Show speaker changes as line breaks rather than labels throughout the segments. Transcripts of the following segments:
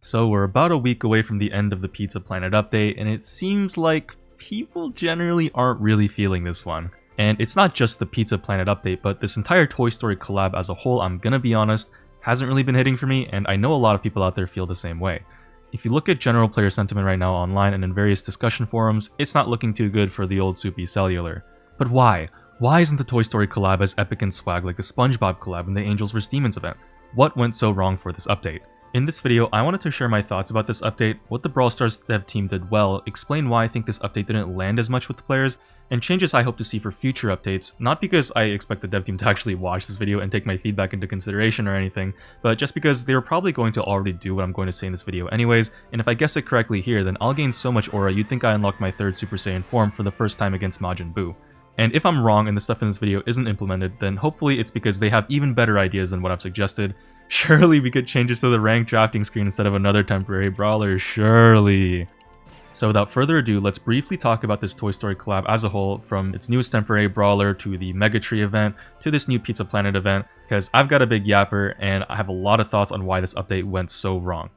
So we're about a week away from the end of the Pizza Planet update, and it seems like people generally aren't really feeling this one. And it's not just the Pizza Planet update, but this entire Toy Story collab as a whole, I'm gonna be honest, hasn't really been hitting for me, and I know a lot of people out there feel the same way. If you look at general player sentiment right now online and in various discussion forums, it's not looking too good for the old soupy cellular. But why? Why isn't the Toy Story collab as epic and swag like the SpongeBob collab in the Angels vs Demons event? What went so wrong for this update? In this video, I wanted to share my thoughts about this update, what the Brawl Stars dev team did well, explain why I think this update didn't land as much with the players, and changes I hope to see for future updates, not because I expect the dev team to actually watch this video and take my feedback into consideration or anything, but just because they're probably going to already do what I'm going to say in this video anyways, and if I guess it correctly here, then I'll gain so much aura you'd think I unlocked my third Super Saiyan form for the first time against Majin Buu. And if I'm wrong and the stuff in this video isn't implemented, then hopefully it's because they have even better ideas than what I've suggested. Surely we could change this to the rank drafting screen instead of another temporary brawler, surely. So without further ado, let's briefly talk about this Toy Story collab as a whole, from its newest temporary brawler to the Mega Tree event to this new Pizza Planet event, because I've got a big yapper and I have a lot of thoughts on why this update went so wrong.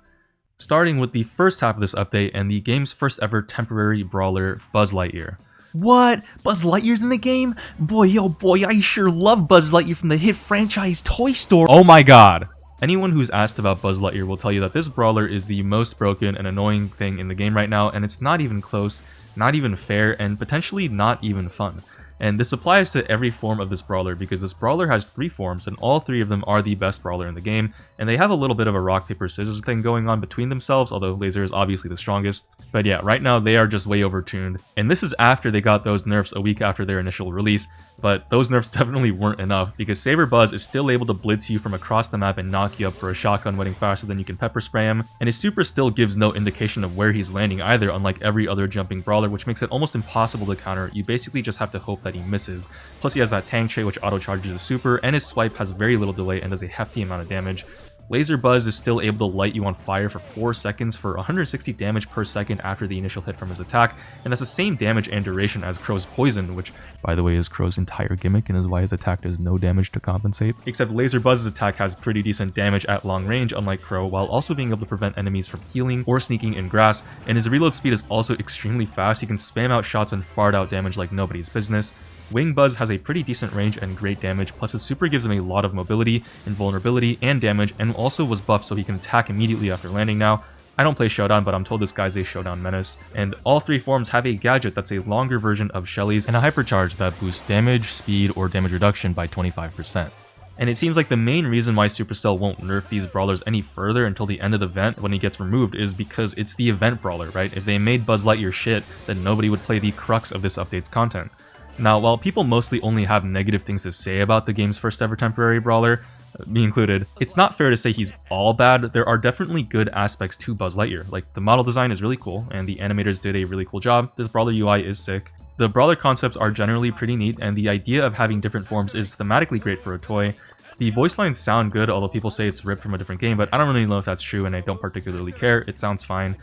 Starting with the first half of this update and the game's first ever temporary brawler, Buzz Lightyear.
What? Buzz Lightyear's in the game? Boy, oh boy, I sure love Buzz Lightyear from the hit franchise Toy Story.
Oh my god! Anyone who's asked about Buzz Lightyear will tell you that this brawler is the most broken and annoying thing in the game right now, and it's not even close, not even fair, and potentially not even fun. And this applies to every form of this brawler because this brawler has 3 forms and all 3 of them are the best brawler in the game, and they have a little bit of a rock paper scissors thing going on between themselves, although Laser is obviously the strongest. But yeah, right now they are just way overtuned, and this is after they got those nerfs a week after their initial release, but those nerfs definitely weren't enough because Saber Buzz is still able to blitz you from across the map and knock you up for a shotgun wetting faster than you can pepper spray him, and his super still gives no indication of where he's landing either, unlike every other jumping brawler, which makes it almost impossible to counter. You basically just have to hope that he misses. Plus he has that tank trait which auto charges his super, and his swipe has very little delay and does a hefty amount of damage. Laser Buzz is still able to light you on fire for 4 seconds for 160 damage per second after the initial hit from his attack, and that's the same damage and duration as Crow's Poison, which by the way is Crow's entire gimmick and is why his attack does no damage to compensate. Except Laser Buzz's attack has pretty decent damage at long range unlike Crow, while also being able to prevent enemies from healing or sneaking in grass, and his reload speed is also extremely fast. He can spam out shots and fart out damage like nobody's business. Wing Buzz has a pretty decent range and great damage, plus his super gives him a lot of mobility, invulnerability, and damage, and also was buffed so he can attack immediately after landing now. I don't play Showdown, but I'm told this guy's a Showdown menace. And all 3 forms have a gadget that's a longer version of Shelly's and a hypercharge that boosts damage, speed, or damage reduction by 25%. And it seems like the main reason why Supercell won't nerf these brawlers any further until the end of the event when he gets removed is because it's the event brawler, right? If they made Buzz Lightyear shit, then nobody would play the crux of this update's content. Now, while people mostly only have negative things to say about the game's first ever temporary brawler, me included, it's not fair to say he's all bad. There are definitely good aspects to Buzz Lightyear, like the model design is really cool, and the animators did a really cool job. This brawler UI is sick. The brawler concepts are generally pretty neat, and the idea of having different forms is thematically great for a toy. The voice lines sound good, although people say it's ripped from a different game, but I don't really know if that's true, and I don't particularly care. It sounds fine.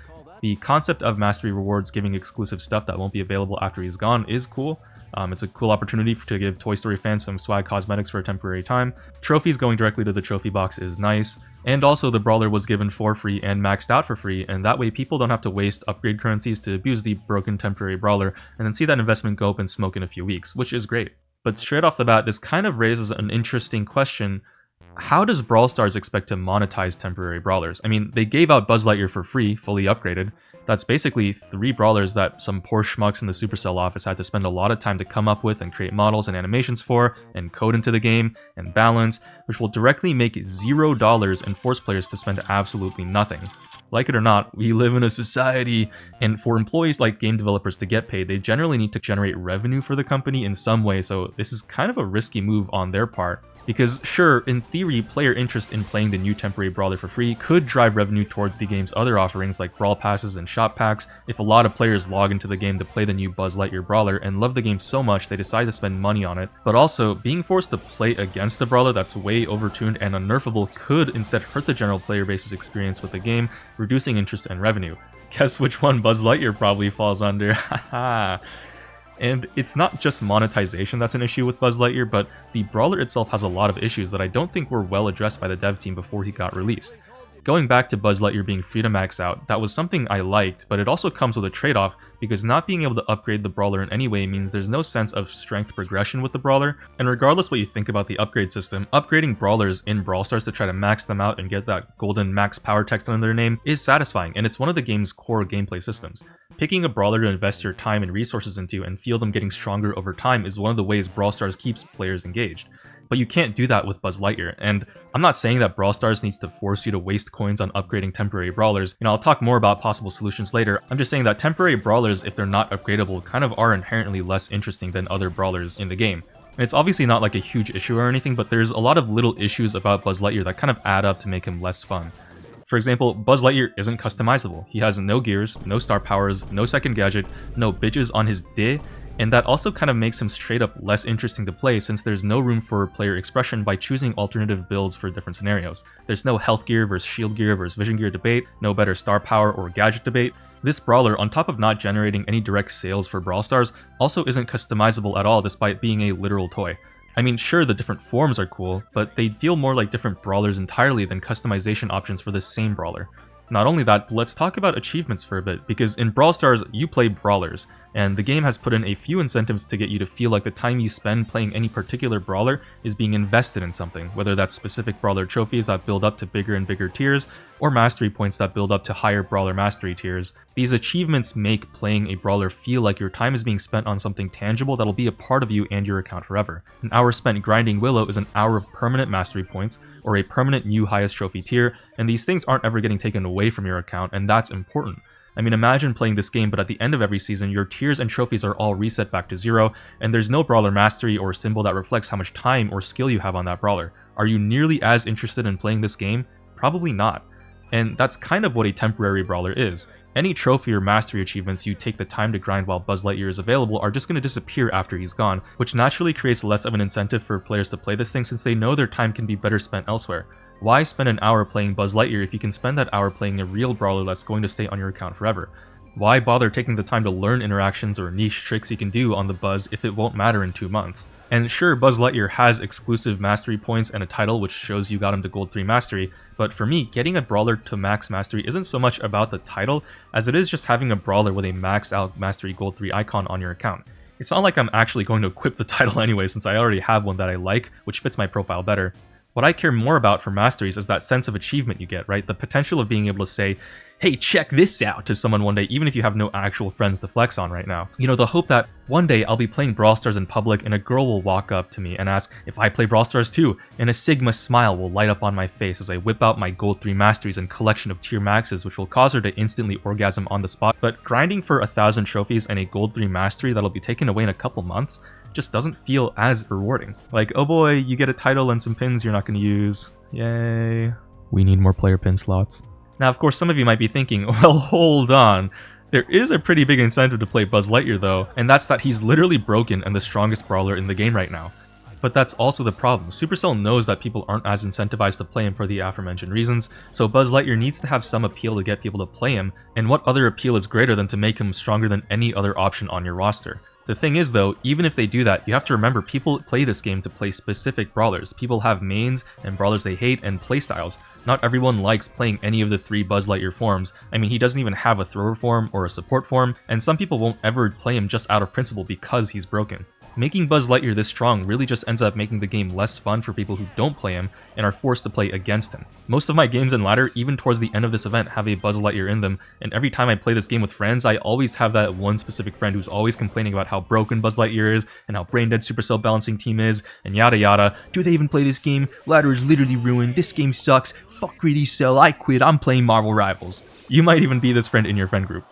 The concept of Mastery Rewards giving exclusive stuff that won't be available after he's gone is cool. It's a cool opportunity to give Toy Story fans some swag cosmetics for a temporary time. Trophies going directly to the trophy box is nice. And also the brawler was given for free and maxed out for free, and that way people don't have to waste upgrade currencies to abuse the broken temporary brawler and then see that investment go up in smoke in a few weeks, which is great. But straight off the bat, this kind of raises an interesting question. How does Brawl Stars expect to monetize temporary brawlers? I mean, they gave out Buzz Lightyear for free, fully upgraded. That's basically 3 brawlers that some poor schmucks in the Supercell office had to spend a lot of time to come up with and create models and animations for, and code into the game, and balance, which will directly make $0 and force players to spend absolutely nothing. Like it or not, we live in a society, and for employees like game developers to get paid, they generally need to generate revenue for the company in some way, so this is kind of a risky move on their part. Because sure, in theory, player interest in playing the new temporary brawler for free could drive revenue towards the game's other offerings like Brawl Passes and Shop Packs if a lot of players log into the game to play the new Buzz Lightyear brawler and love the game so much they decide to spend money on it. But also, being forced to play against a brawler that's way overtuned and unnerfable could instead hurt the general player base's experience with the game, reducing interest and revenue. Guess which one Buzz Lightyear probably falls under, haha. And it's not just monetization that's an issue with Buzz Lightyear, but the brawler itself has a lot of issues that I don't think were well addressed by the dev team before he got released. Going back to Buzz Lightyear being free to max out, that was something I liked, but it also comes with a trade-off because not being able to upgrade the Brawler in any way means there's no sense of strength progression with the Brawler, and regardless what you think about the upgrade system, upgrading Brawlers in Brawl Stars to try to max them out and get that golden max power text under their name is satisfying, and it's one of the game's core gameplay systems. Picking a Brawler to invest your time and resources into and feel them getting stronger over time is one of the ways Brawl Stars keeps players engaged. But you can't do that with Buzz Lightyear, and I'm not saying that Brawl Stars needs to force you to waste coins on upgrading temporary brawlers. I'll talk more about possible solutions later. I'm just saying that temporary brawlers, if they're not upgradable, kind of are inherently less interesting than other brawlers in the game. And it's obviously not like a huge issue or anything, but there's a lot of little issues about Buzz Lightyear that kind of add up to make him less fun. For example, Buzz Lightyear isn't customizable. He has no gears, no star powers, no second gadget, no bitches on his dick, and that also kind of makes him straight up less interesting to play since there's no room for player expression by choosing alternative builds for different scenarios. There's no health gear versus shield gear versus vision gear debate, no better star power or gadget debate. This brawler, on top of not generating any direct sales for Brawl Stars, also isn't customizable at all despite being a literal toy. I mean, sure, the different forms are cool, but they feel more like different brawlers entirely than customization options for the same brawler. Not only that, but let's talk about achievements for a bit, because in Brawl Stars, you play brawlers, and the game has put in a few incentives to get you to feel like the time you spend playing any particular brawler is being invested in something, whether that's specific brawler trophies that build up to bigger and bigger tiers, or mastery points that build up to higher brawler mastery tiers. These achievements make playing a brawler feel like your time is being spent on something tangible that'll be a part of you and your account forever. An hour spent grinding Willow is an hour of permanent mastery points, or a permanent new highest trophy tier, and these things aren't ever getting taken away from your account, and that's important. I mean, imagine playing this game, but at the end of every season, your tiers and trophies are all reset back to 0, and there's no brawler mastery or symbol that reflects how much time or skill you have on that brawler. Are you nearly as interested in playing this game? Probably not. And that's kind of what a temporary brawler is. Any trophy or mastery achievements you take the time to grind while Buzz Lightyear is available are just going to disappear after he's gone, which naturally creates less of an incentive for players to play this thing since they know their time can be better spent elsewhere. Why spend an hour playing Buzz Lightyear if you can spend that hour playing a real brawler that's going to stay on your account forever? Why bother taking the time to learn interactions or niche tricks you can do on the Buzz if it won't matter in 2 months? And sure, Buzz Lightyear has exclusive mastery points and a title which shows you got him to Gold 3 Mastery, but for me, getting a brawler to max mastery isn't so much about the title as it is just having a brawler with a maxed out mastery Gold 3 icon on your account. It's not like I'm actually going to equip the title anyway since I already have one that I like, which fits my profile better. What I care more about for masteries is that sense of achievement you get, right? The potential of being able to say, hey, check this out to someone one day, even if you have no actual friends to flex on right now. The hope that one day I'll be playing Brawl Stars in public and a girl will walk up to me and ask if I play Brawl Stars too, and a Sigma smile will light up on my face as I whip out my Gold 3 Masteries and collection of tier maxes, which will cause her to instantly orgasm on the spot. But grinding for 1,000 trophies and a Gold 3 Mastery that'll be taken away in a couple months just doesn't feel as rewarding. Like, oh boy, you get a title and some pins you're not going to use. Yay. We need more player pin slots. Now, of course, some of you might be thinking, well, hold on. There is a pretty big incentive to play Buzz Lightyear though, and that's that he's literally broken and the strongest brawler in the game right now. But that's also the problem. Supercell knows that people aren't as incentivized to play him for the aforementioned reasons, so Buzz Lightyear needs to have some appeal to get people to play him, and what other appeal is greater than to make him stronger than any other option on your roster? The thing is though, even if they do that, you have to remember people play this game to play specific brawlers. People have mains and brawlers they hate and playstyles. Not everyone likes playing any of the 3 Buzz Lightyear forms. I mean, he doesn't even have a thrower form or a support form, and some people won't ever play him just out of principle because he's broken. Making Buzz Lightyear this strong really just ends up making the game less fun for people who don't play him and are forced to play against him. Most of my games in ladder, even towards the end of this event, have a Buzz Lightyear in them, and every time I play this game with friends, I always have that one specific friend who's always complaining about how broken Buzz Lightyear is, and how brain dead Supercell balancing team is, and yada yada. Do they even play this game? Ladder is literally ruined, this game sucks, fuck Greedy Cell, I quit, I'm playing Marvel Rivals. You might even be this friend in your friend group.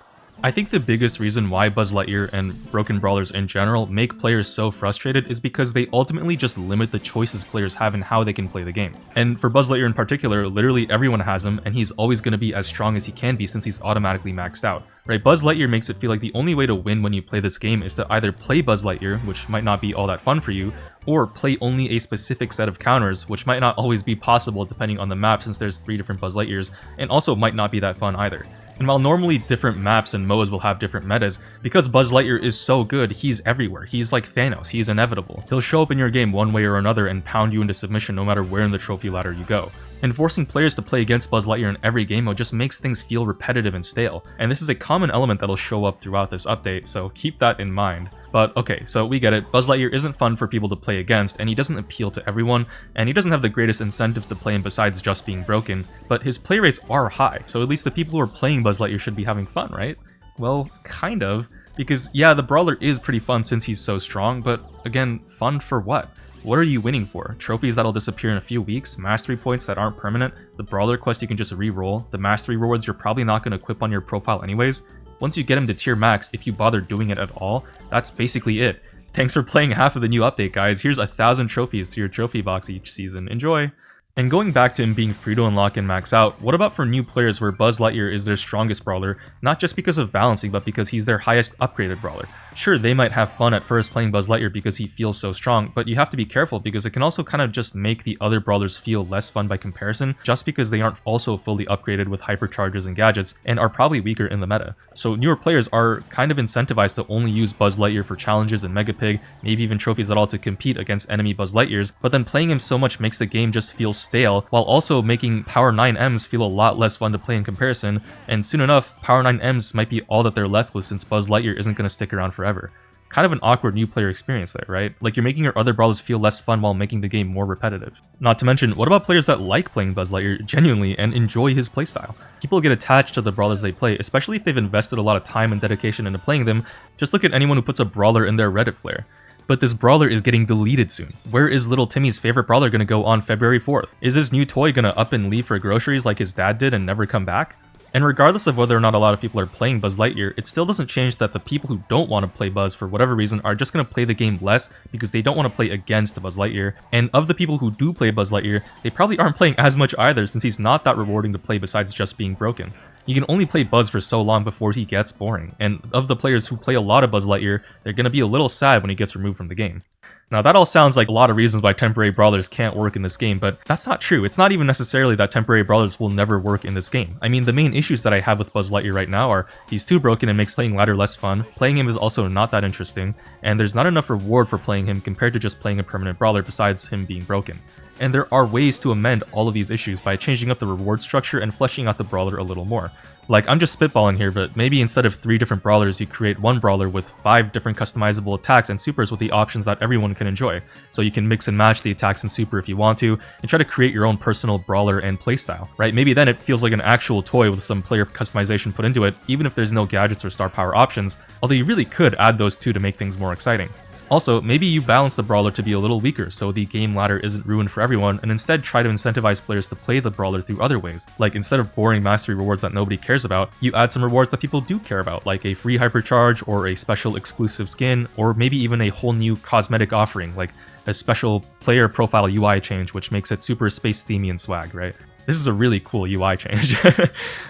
I think the biggest reason why Buzz Lightyear and broken brawlers in general make players so frustrated is because they ultimately just limit the choices players have in how they can play the game. And for Buzz Lightyear in particular, literally everyone has him, and he's always going to be as strong as he can be since he's automatically maxed out. Right, Buzz Lightyear makes it feel like the only way to win when you play this game is to either play Buzz Lightyear, which might not be all that fun for you, or play only a specific set of counters, which might not always be possible depending on the map since there's 3 different Buzz Lightyears, and also might not be that fun either. And while normally different maps and modes will have different metas, because Buzz Lightyear is so good, he's everywhere. He's like Thanos, he's inevitable. He'll show up in your game one way or another and pound you into submission no matter where in the trophy ladder you go. And forcing players to play against Buzz Lightyear in every game mode just makes things feel repetitive and stale, and this is a common element that'll show up throughout this update, so keep that in mind. But okay, so we get it, Buzz Lightyear isn't fun for people to play against, and he doesn't appeal to everyone, and he doesn't have the greatest incentives to play him besides just being broken, but his play rates are high, so at least the people who are playing Buzz Lightyear should be having fun, right? Well, kind of, because yeah, the Brawler is pretty fun since he's so strong, but again, fun for what? What are you winning for? Trophies that'll disappear in a few weeks? Mastery points that aren't permanent? The Brawler quest you can just re-roll? The mastery rewards you're probably not going to equip on your profile anyways? Once you get him to tier max, if you bother doing it at all, that's basically it. Thanks for playing half of the new update, guys. Here's 1,000 trophies to your trophy box each season. Enjoy! And going back to him being free to unlock and max out, what about for new players where Buzz Lightyear is their strongest brawler, not just because of balancing, but because he's their highest upgraded brawler? Sure, they might have fun at first playing Buzz Lightyear because he feels so strong, but you have to be careful because it can also kind of just make the other brawlers feel less fun by comparison, just because they aren't also fully upgraded with hypercharges and gadgets, and are probably weaker in the meta. So newer players are kind of incentivized to only use Buzz Lightyear for challenges and Mega Pig, maybe even trophies at all to compete against enemy Buzz Lightyears, but then playing him so much makes the game just feel stale, while also making Power 9Ms feel a lot less fun to play in comparison, and soon enough, Power 9Ms might be all that they're left with since Buzz Lightyear isn't going to stick around forever. Kind of an awkward new player experience there, right? Like you're making your other brawlers feel less fun while making the game more repetitive. Not to mention, what about players that like playing Buzz Lightyear genuinely and enjoy his playstyle? People get attached to the brawlers they play, especially if they've invested a lot of time and dedication into playing them. Just look at anyone who puts a brawler in their Reddit flare. But this brawler is getting deleted soon. Where is little Timmy's favorite brawler going to go on February 4th? Is his new toy going to up and leave for groceries like his dad did and never come back? And regardless of whether or not a lot of people are playing Buzz Lightyear, it still doesn't change that the people who don't want to play Buzz for whatever reason are just going to play the game less because they don't want to play against Buzz Lightyear. And of the people who do play Buzz Lightyear, they probably aren't playing as much either since he's not that rewarding to play besides just being broken. You can only play Buzz for so long before he gets boring, and of the players who play a lot of Buzz Lightyear, they're going to be a little sad when he gets removed from the game. Now that all sounds like a lot of reasons why temporary brawlers can't work in this game, but that's not true. It's not even necessarily that temporary brawlers will never work in this game. I mean, the main issues that I have with Buzz Lightyear right now are he's too broken and makes playing ladder less fun, playing him is also not that interesting, and there's not enough reward for playing him compared to just playing a permanent brawler besides him being broken. And there are ways to amend all of these issues by changing up the reward structure and fleshing out the brawler a little more. Like, I'm just spitballing here, but maybe instead of 3 different brawlers, you create one brawler with 5 different customizable attacks and supers with the options that everyone can enjoy. So you can mix and match the attacks and super if you want to, and try to create your own personal brawler and playstyle, right? Maybe then it feels like an actual toy with some player customization put into it, even if there's no gadgets or star power options, although you really could add those two to make things more exciting. Also, maybe you balance the brawler to be a little weaker so the game ladder isn't ruined for everyone, and instead try to incentivize players to play the brawler through other ways. Like, instead of boring mastery rewards that nobody cares about, you add some rewards that people do care about, like a free hypercharge or a special exclusive skin, or maybe even a whole new cosmetic offering, like a special player profile UI change which makes it super space themey and swag, right? This is a really cool UI change,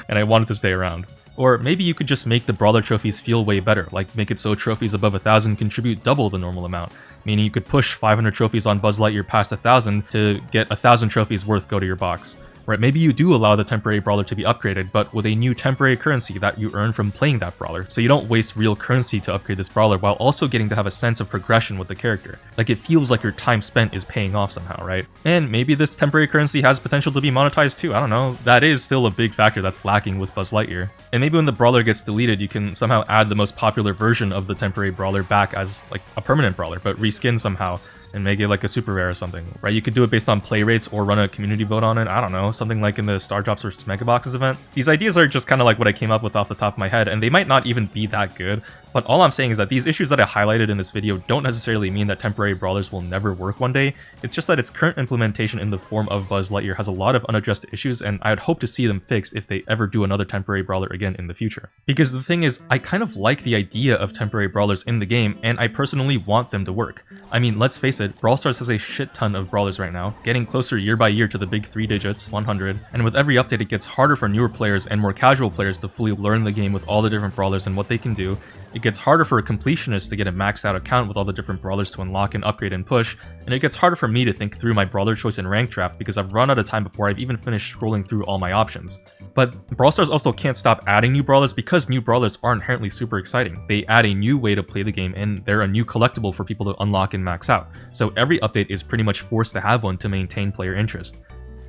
and I want it to stay around. Or maybe you could just make the brawler trophies feel way better, like make it so trophies above 1,000 contribute double the normal amount, meaning you could push 500 trophies on Buzz Lightyear past 1,000 to get 1,000 trophies worth go to your box. Right, maybe you do allow the temporary brawler to be upgraded, but with a new temporary currency that you earn from playing that brawler, so you don't waste real currency to upgrade this brawler while also getting to have a sense of progression with the character. Like, it feels like your time spent is paying off somehow, right? And maybe this temporary currency has potential to be monetized too, I don't know. That is still a big factor that's lacking with Buzz Lightyear. And maybe when the brawler gets deleted, you can somehow add the most popular version of the temporary brawler back as like a permanent brawler, but reskin somehow, and make it like a super rare or something, right? You could do it based on play rates or run a community vote on it. I don't know, something like in the Star Drops vs Mega Boxes event. These ideas are just kind of like what I came up with off the top of my head, and they might not even be that good, but all I'm saying is that these issues that I highlighted in this video don't necessarily mean that temporary brawlers will never work one day. It's just that its current implementation in the form of Buzz Lightyear has a lot of unaddressed issues, and I'd hope to see them fixed if they ever do another temporary brawler again in the future. Because the thing is, I kind of like the idea of temporary brawlers in the game, and I personally want them to work. I mean, let's face it, Brawl Stars has a shit ton of brawlers right now, getting closer year by year to the big 3 digits, 100, and with every update it gets harder for newer players and more casual players to fully learn the game with all the different brawlers and what they can do, It gets harder for a completionist to get a maxed out account with all the different brawlers to unlock and upgrade and push, and it gets harder for me to think through my brawler choice and rank draft because I've run out of time before I've even finished scrolling through all my options. But Brawl Stars also can't stop adding new brawlers because new brawlers are inherently super exciting. They add a new way to play the game and they're a new collectible for people to unlock and max out, so every update is pretty much forced to have one to maintain player interest.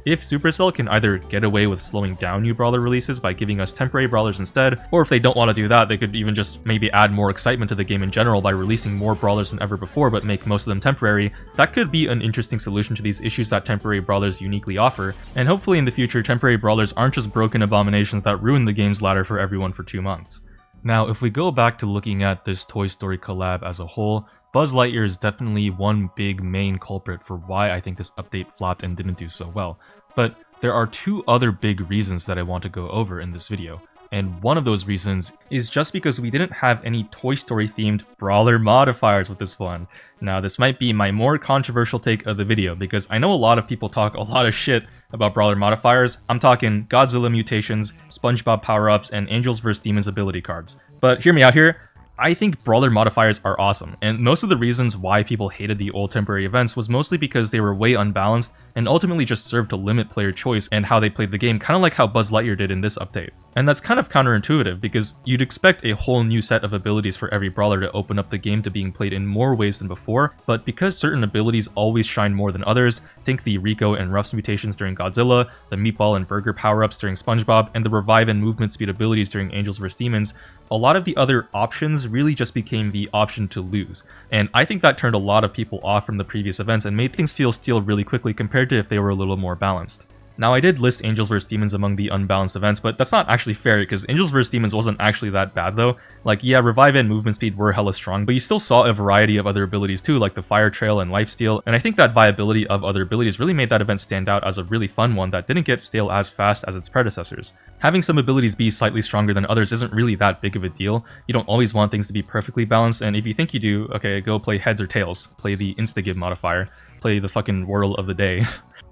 If Supercell can either get away with slowing down new brawler releases by giving us temporary brawlers instead, or if they don't want to do that, they could even just maybe add more excitement to the game in general by releasing more brawlers than ever before but make most of them temporary, that could be an interesting solution to these issues that temporary brawlers uniquely offer, and hopefully in the future temporary brawlers aren't just broken abominations that ruin the game's ladder for everyone for 2 months. Now, if we go back to looking at this Toy Story collab as a whole, Buzz Lightyear is definitely one big main culprit for why I think this update flopped and didn't do so well. But there are 2 other big reasons that I want to go over in this video, and one of those reasons is just because we didn't have any Toy Story themed Brawler Modifiers with this one. Now this might be my more controversial take of the video because I know a lot of people talk a lot of shit about Brawler Modifiers. I'm talking Godzilla mutations, SpongeBob power-ups, and Angels vs Demons ability cards. But hear me out here. I think Brawler Modifiers are awesome, and most of the reasons why people hated the old temporary events was mostly because they were way unbalanced and ultimately just served to limit player choice and how they played the game, kind of like how Buzz Lightyear did in this update. And that's kind of counterintuitive because you'd expect a whole new set of abilities for every brawler to open up the game to being played in more ways than before, but because certain abilities always shine more than others, think the Rico and Ruffs mutations during Godzilla, the Meatball and Burger power-ups during SpongeBob, and the Revive and Movement Speed abilities during Angels vs Demons, a lot of the other options really just became the option to lose. And I think that turned a lot of people off from the previous events and made things feel stale really quickly compared to if they were a little more balanced. Now I did list Angels vs Demons among the unbalanced events, but that's not actually fair because Angels vs Demons wasn't actually that bad though. Like yeah, Revive and Movement Speed were hella strong, but you still saw a variety of other abilities too, like the Fire Trail and Lifesteal, and I think that viability of other abilities really made that event stand out as a really fun one that didn't get stale as fast as its predecessors. Having some abilities be slightly stronger than others isn't really that big of a deal. You don't always want things to be perfectly balanced, and if you think you do, okay, go play Heads or Tails, play the Insta-Give modifier, play the fucking Whirl of the Day.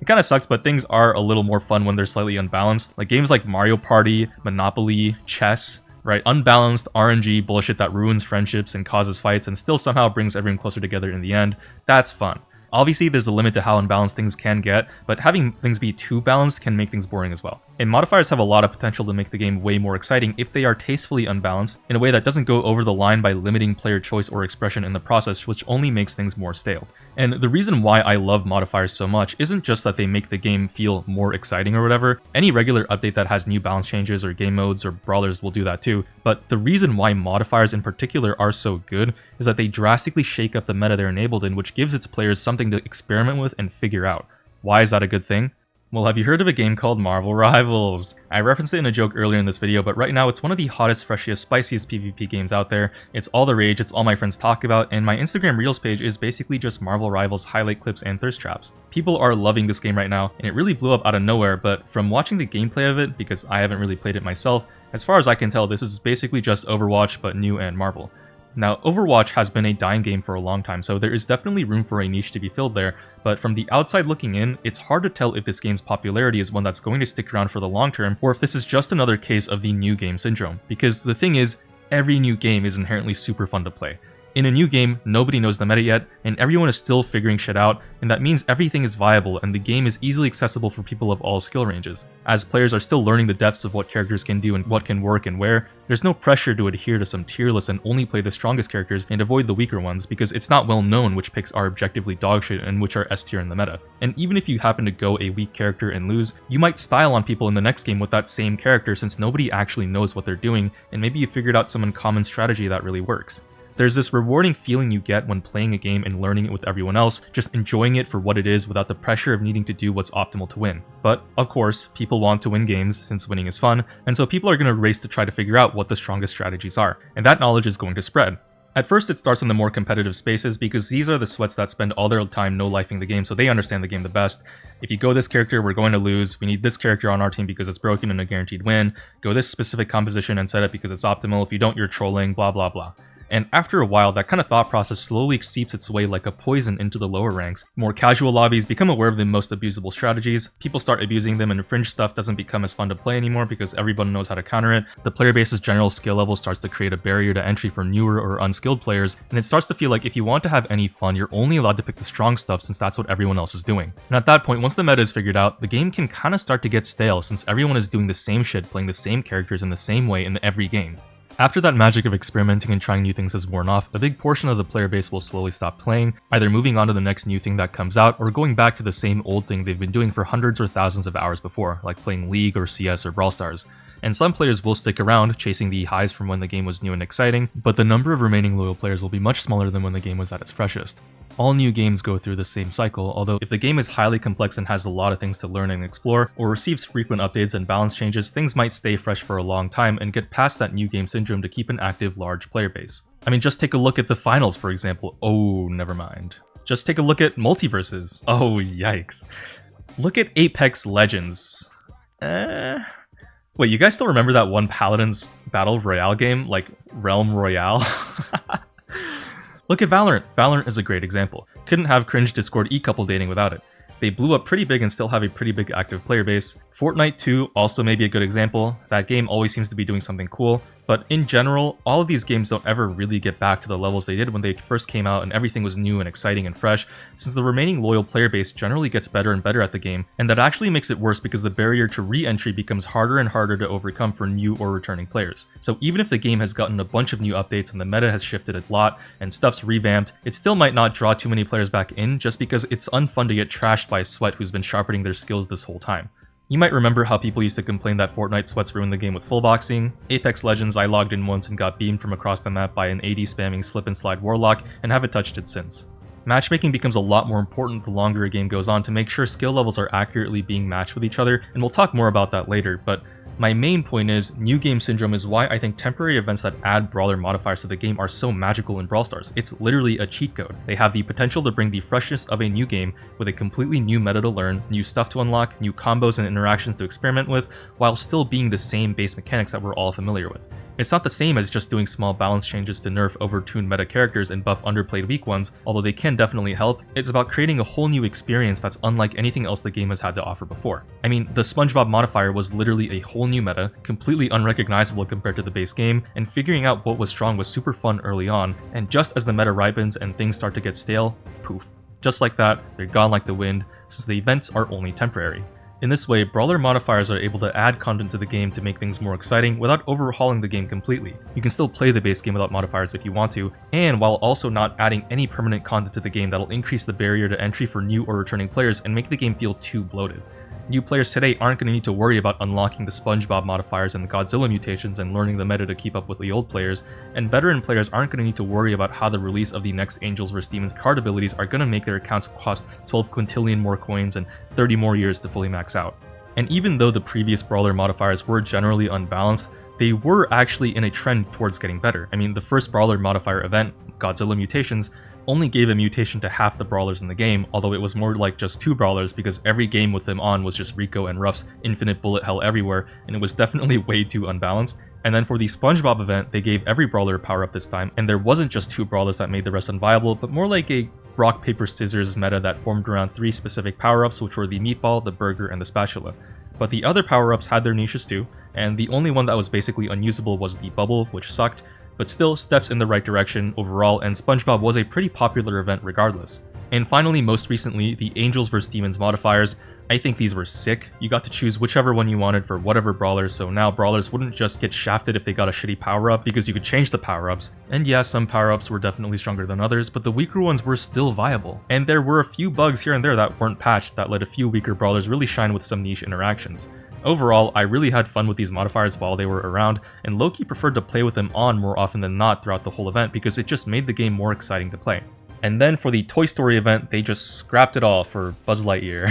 It kind of sucks, but things are a little more fun when they're slightly unbalanced. Like games like Mario Party, Monopoly, chess, right? Unbalanced RNG bullshit that ruins friendships and causes fights and still somehow brings everyone closer together in the end. That's fun. Obviously, there's a limit to how unbalanced things can get, but having things be too balanced can make things boring as well. And modifiers have a lot of potential to make the game way more exciting if they are tastefully unbalanced in a way that doesn't go over the line by limiting player choice or expression in the process, which only makes things more stale. And the reason why I love modifiers so much isn't just that they make the game feel more exciting or whatever. Any regular update that has new balance changes or game modes or brawlers will do that too, but the reason why modifiers in particular are so good is that they drastically shake up the meta they're enabled in, which gives its players something to experiment with and figure out. Why is that a good thing? Well, have you heard of a game called Marvel Rivals? I referenced it in a joke earlier in this video, but right now it's one of the hottest, freshest, spiciest PvP games out there. It's all the rage, it's all my friends talk about, and my Instagram Reels page is basically just Marvel Rivals highlight clips and thirst traps. People are loving this game right now, and it really blew up out of nowhere, but from watching the gameplay of it, because I haven't really played it myself, as far as I can tell, this is basically just Overwatch, but new and Marvel. Now, Overwatch has been a dying game for a long time, so there is definitely room for a niche to be filled there, but from the outside looking in, it's hard to tell if this game's popularity is one that's going to stick around for the long term, or if this is just another case of the new game syndrome. Because the thing is, every new game is inherently super fun to play. In a new game, nobody knows the meta yet, and everyone is still figuring shit out, and that means everything is viable and the game is easily accessible for people of all skill ranges. As players are still learning the depths of what characters can do and what can work and where, there's no pressure to adhere to some tier list and only play the strongest characters and avoid the weaker ones, because it's not well known which picks are objectively dogshit and which are S tier in the meta. And even if you happen to go a weak character and lose, you might style on people in the next game with that same character since nobody actually knows what they're doing, and maybe you figured out some uncommon strategy that really works. There's this rewarding feeling you get when playing a game and learning it with everyone else, just enjoying it for what it is without the pressure of needing to do what's optimal to win. But, of course, people want to win games, since winning is fun, and so people are going to race to try to figure out what the strongest strategies are, and that knowledge is going to spread. At first it starts in the more competitive spaces because these are the sweats that spend all their time no-lifing the game, so they understand the game the best. If you go this character, we're going to lose. We need this character on our team because it's broken and a guaranteed win. Go this specific composition and setup because it's optimal. If you don't, you're trolling, blah blah blah. And after a while, that kind of thought process slowly seeps its way like a poison into the lower ranks. More casual lobbies become aware of the most abusable strategies, people start abusing them, and fringe stuff doesn't become as fun to play anymore because everyone knows how to counter it. The player base's general skill level starts to create a barrier to entry for newer or unskilled players, and it starts to feel like if you want to have any fun, you're only allowed to pick the strong stuff since that's what everyone else is doing. And at that point, once the meta is figured out, the game can kind of start to get stale since everyone is doing the same shit, playing the same characters in the same way in every game. After that magic of experimenting and trying new things has worn off, a big portion of the player base will slowly stop playing, either moving on to the next new thing that comes out, or going back to the same old thing they've been doing for hundreds or thousands of hours before, like playing League or CS or Brawl Stars. And some players will stick around, chasing the highs from when the game was new and exciting, but the number of remaining loyal players will be much smaller than when the game was at its freshest. All new games go through the same cycle, although if the game is highly complex and has a lot of things to learn and explore, or receives frequent updates and balance changes, things might stay fresh for a long time and get past that new game syndrome to keep an active, large player base. I mean, just take a look at the finals, for example. Oh, never mind. Just take a look at multiverses. Oh, yikes. Look at Apex Legends. Wait, you guys still remember that one Paladins Battle Royale game, like Realm Royale? Look at Valorant. Valorant is a great example. Couldn't have cringe Discord e-couple dating without it. They blew up pretty big and still have a pretty big active player base. Fortnite 2 also may be a good example. That game always seems to be doing something cool, but in general, all of these games don't ever really get back to the levels they did when they first came out and everything was new and exciting and fresh, since the remaining loyal player base generally gets better and better at the game, and that actually makes it worse because the barrier to re-entry becomes harder and harder to overcome for new or returning players. So even if the game has gotten a bunch of new updates and the meta has shifted a lot and stuff's revamped, it still might not draw too many players back in just because it's unfun to get trashed by Sweat who's been sharpening their skills this whole time. You might remember how people used to complain that Fortnite Sweats ruined the game with full boxing. Apex Legends, I logged in once and got beamed from across the map by an AD spamming slip and slide warlock and haven't touched it since. Matchmaking becomes a lot more important the longer a game goes on to make sure skill levels are accurately being matched with each other, and we'll talk more about that later, but my main point is, new game syndrome is why I think temporary events that add brawler modifiers to the game are so magical in Brawl Stars. It's literally a cheat code. They have the potential to bring the freshness of a new game with a completely new meta to learn, new stuff to unlock, new combos and interactions to experiment with, while still being the same base mechanics that we're all familiar with. It's not the same as just doing small balance changes to nerf overtuned meta characters and buff underplayed weak ones, although they can definitely help. It's about creating a whole new experience that's unlike anything else the game has had to offer before. I mean, the SpongeBob modifier was literally a whole new meta, completely unrecognizable compared to the base game, and figuring out what was strong was super fun early on, and just as the meta ripens and things start to get stale, poof. Just like that, they're gone like the wind, since the events are only temporary. In this way, brawler modifiers are able to add content to the game to make things more exciting without overhauling the game completely. You can still play the base game without modifiers if you want to, and while also not adding any permanent content to the game that'll increase the barrier to entry for new or returning players and make the game feel too bloated. New players today aren't going to need to worry about unlocking the SpongeBob modifiers and the Godzilla mutations and learning the meta to keep up with the old players, and veteran players aren't going to need to worry about how the release of the next Angels vs Demons card abilities are going to make their accounts cost 12 quintillion more coins and 30 more years to fully max out. And even though the previous brawler modifiers were generally unbalanced, they were actually in a trend towards getting better. I mean, the first brawler modifier event, Godzilla Mutations, only gave a mutation to half the brawlers in the game, although it was more like just 2 brawlers because every game with them on was just Rico and Ruff's infinite bullet hell everywhere, and it was definitely way too unbalanced. And then for the SpongeBob event, they gave every brawler a power up this time, and there wasn't just 2 brawlers that made the rest unviable, but more like a rock, paper, scissors meta that formed around 3 specific power-ups, which were the meatball, the burger, and the spatula. But the other power-ups had their niches too, and the only one that was basically unusable was the bubble, which sucked, but still steps in the right direction overall, and SpongeBob was a pretty popular event regardless. And finally, most recently, the Angels vs Demons modifiers. I think these were sick. You got to choose whichever one you wanted for whatever brawlers, so now brawlers wouldn't just get shafted if they got a shitty power-up because you could change the power-ups. And yeah, some power-ups were definitely stronger than others, but the weaker ones were still viable. And there were a few bugs here and there that weren't patched that let a few weaker brawlers really shine with some niche interactions. Overall, I really had fun with these modifiers while they were around, and low-key preferred to play with them on more often than not throughout the whole event because it just made the game more exciting to play. And then for the Toy Story event, they just scrapped it all for Buzz Lightyear.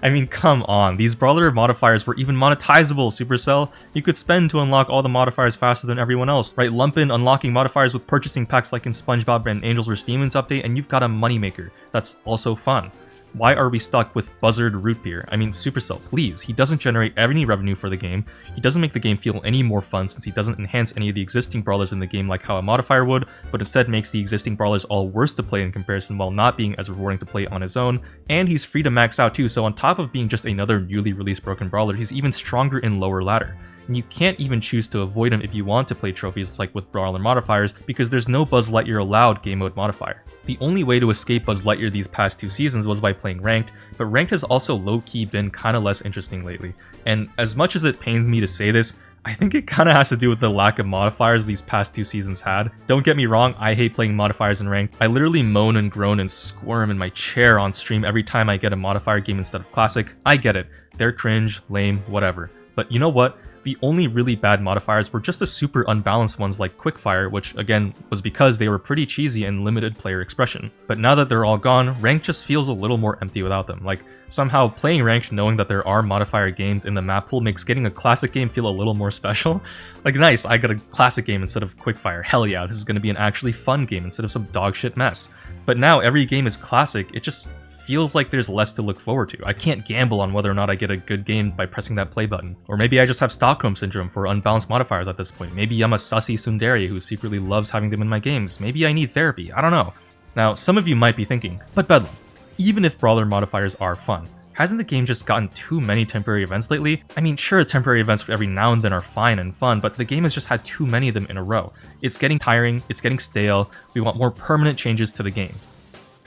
I mean, come on, these brawler modifiers were even monetizable, Supercell. You could spend to unlock all the modifiers faster than everyone else, right? Lump in unlocking modifiers with purchasing packs like in SpongeBob and Angels vs Demons update, and you've got a moneymaker. That's also fun. Why are we stuck with Buzzard Root Beer? I mean, Supercell, please. He doesn't generate any revenue for the game. He doesn't make the game feel any more fun since he doesn't enhance any of the existing brawlers in the game like how a modifier would, but instead makes the existing brawlers all worse to play in comparison while not being as rewarding to play on his own. And he's free to max out too, so on top of being just another newly released broken brawler, he's even stronger in lower ladder. And you can't even choose to avoid him if you want to play trophies like with Brawler Modifiers, because there's no Buzz Lightyear allowed game mode modifier. The only way to escape Buzz Lightyear these past 2 seasons was by playing Ranked, but Ranked has also low-key been kinda less interesting lately. And as much as it pains me to say this, I think it kinda has to do with the lack of modifiers these past 2 seasons had. Don't get me wrong, I hate playing modifiers in Ranked. I literally moan and groan and squirm in my chair on stream every time I get a modifier game instead of Classic. I get it. They're cringe, lame, whatever. But you know what? The only really bad modifiers were just the super unbalanced ones like Quickfire, which again was because they were pretty cheesy and limited player expression. But now that they're all gone, Ranked just feels a little more empty without them. Like, somehow playing Ranked knowing that there are modifier games in the map pool makes getting a Classic game feel a little more special. Like, nice, I got a Classic game instead of Quickfire. Hell yeah, this is gonna be an actually fun game instead of some dogshit mess. But now every game is Classic, it just feels like there's less to look forward to. I can't gamble on whether or not I get a good game by pressing that play button. Or maybe I just have Stockholm Syndrome for unbalanced modifiers at this point. Maybe I'm a sussy tsundere who secretly loves having them in my games. Maybe I need therapy, I don't know. Now, some of you might be thinking, but Bedlam, even if Brawler Modifiers are fun, hasn't the game just gotten too many temporary events lately? I mean, sure, temporary events every now and then are fine and fun, but the game has just had too many of them in a row. It's getting tiring, it's getting stale, we want more permanent changes to the game.